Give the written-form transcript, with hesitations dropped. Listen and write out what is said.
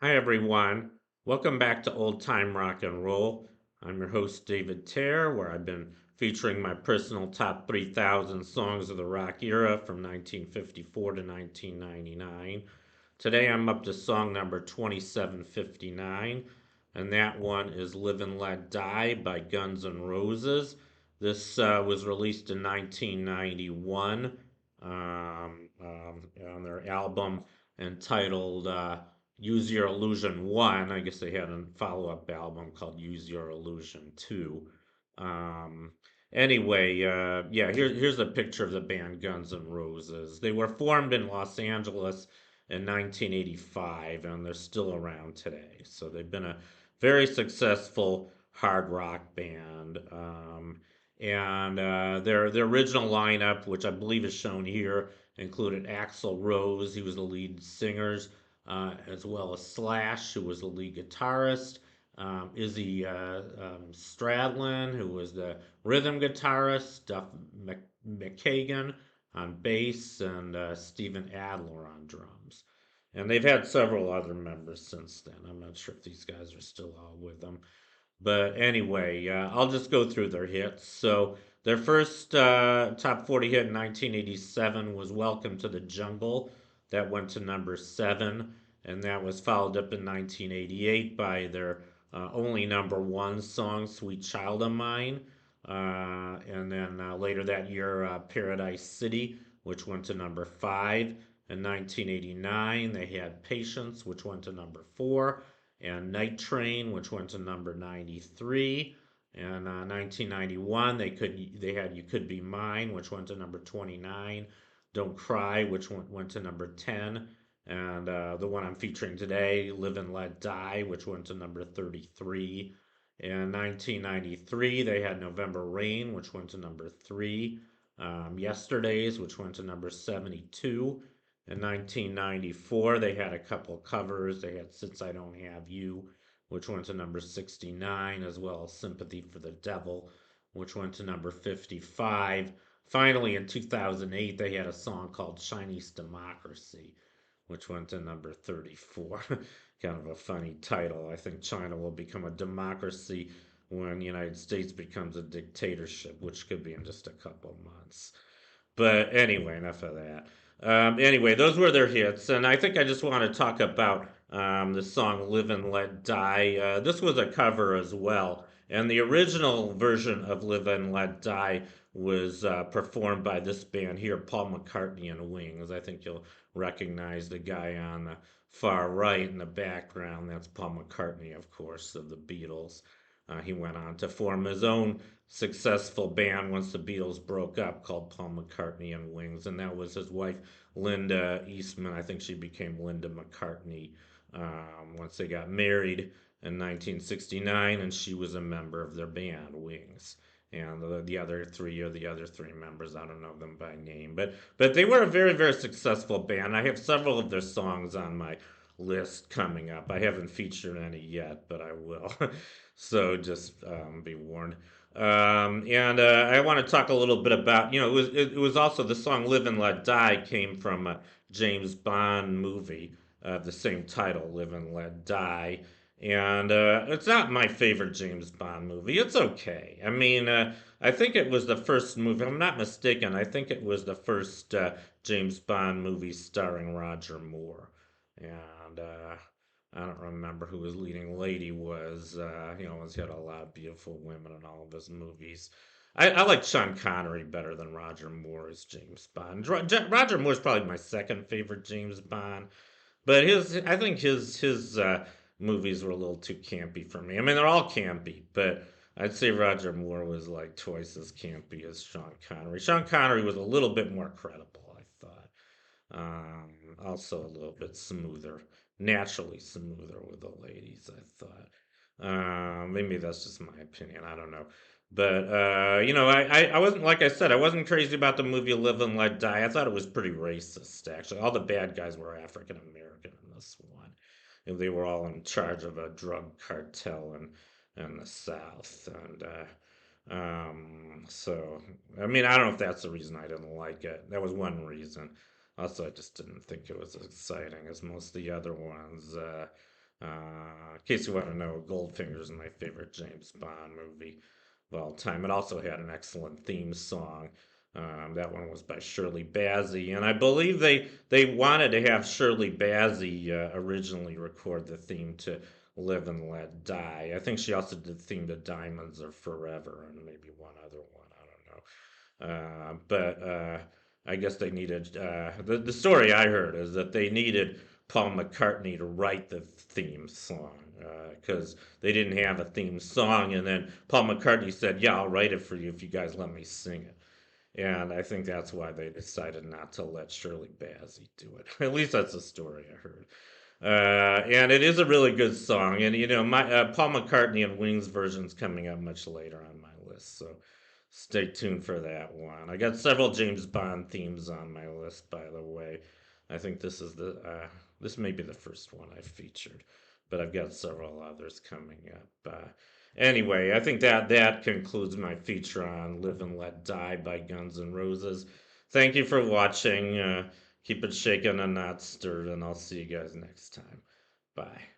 Hi, everyone. Welcome back to Old Time Rock and Roll. I'm your host, David Terr, where I've been featuring my personal top 3,000 songs of the rock era from 1954 to 1999. Today I'm up to song number 2759, and that one is Live and Let Die by Guns N' Roses. This was released in 1991 on their album entitled Use Your Illusion 1. I guess they had a follow up album called Use Your Illusion 2. Um, here's a picture of the band Guns N' Roses. They were formed in Los Angeles in 1985, and they're still around today. So they've been a very successful hard rock band. Their original lineup, which I believe is shown here, included Axl Rose, he was the lead singer, as well as Slash, who was the lead guitarist, Izzy Stradlin, who was the rhythm guitarist, Duff McKagan on bass, and Steven Adler on drums. And they've had several other members since then. I'm not sure if these guys are still all with them. But anyway, I'll just go through their hits. So their first top 40 hit in 1987 was Welcome to the Jungle. That went to number 7. And that was followed up in 1988 by their only number 1 song, Sweet Child of Mine. And then later that year, Paradise City, which went to number 5. In 1989, they had Patience, which went to number 4, and Night Train, which went to number 93. And 1991, they had You Could Be Mine, which went to number 29. Don't Cry, which went to number 10. And the one I'm featuring today, Live and Let Die, which went to number 33. In 1993, they had November Rain, which went to number 3. Yesterdays, which went to number 72. In 1994, they had a couple covers. They had Since I Don't Have You, which went to number 69, as well as Sympathy for the Devil, which went to number 55. Finally, in 2008, they had a song called Chinese Democracy, which went to number 34. Kind of a funny title. I think China will become a democracy when the United States becomes a dictatorship, which could be in just a couple months. But anyway, enough of that. Anyway, those were their hits, and I think I just want to talk about the song "Live and Let Die." This was a cover as well, and the original version of "Live and Let Die" was performed by this band here, Paul McCartney and Wings. I think you'll recognize the guy on the far right in the background. That's Paul McCartney, of course, of the Beatles. He went on to form his own successful band once the Beatles broke up called Paul McCartney and Wings, and that was his wife Linda Eastman. I think she became Linda McCartney once they got married in 1969, and she was a member of their band Wings. And the other three are the other three members. I don't know them by name, but they were a very very successful band. I have several of their songs on my list coming up. I haven't featured any yet, but I will. So just be warned. I want to talk a little bit about, it was also the song Live and Let Die came from a James Bond movie of the same title, Live and Let Die. And it's not my favorite James Bond movie. It's okay. I mean, I think it was the first movie, if I'm not mistaken, I think it was the first James Bond movie starring Roger Moore. And I don't remember who his leading lady was. He had a lot of beautiful women in all of his movies. I like Sean Connery better than Roger Moore as James Bond. Roger Moore's probably my second favorite James Bond, but I think his movies were a little too campy for me. I mean, they're all campy, but I'd say Roger Moore was like twice as campy as Sean Connery. Sean Connery was a little bit more credible, I thought. Also a little bit smoother, naturally smoother with the ladies, I thought. Maybe that's just my opinion. I don't know. But, I wasn't, like I said, I wasn't crazy about the movie Live and Let Die. I thought it was pretty racist, actually. All the bad guys were African American in this one. And they were all in charge of a drug cartel in the South. So, I mean, I don't know if that's the reason I didn't like it. That was one reason. Also, I just didn't think it was as exciting as most of the other ones. In case you want to know, Goldfinger is my favorite James Bond movie of all time. It also had an excellent theme song. That one was by Shirley Bassey, and I believe they wanted to have Shirley Bassey originally record the theme to Live and Let Die. I think she also did the theme to Diamonds Are Forever and maybe one other one. I don't know. But I guess they needed the story I heard is that they needed Paul McCartney to write the theme song because they didn't have a theme song, and then Paul McCartney said, "Yeah, I'll write it for you if you guys let me sing it." And I think that's why they decided not to let Shirley Bassey do it. At least that's the story I heard. And it is a really good song. And you know, my Paul McCartney and Wings version's coming up much later on my list, so stay tuned for that one. I got several James Bond themes on my list, by the way. I think this may be the first one I've featured, but I've got several others coming up. Anyway, I think that concludes my feature on "Live and Let Die" by Guns N' Roses. Thank you for watching. Keep it shaken and not stirred, and I'll see you guys next time. Bye.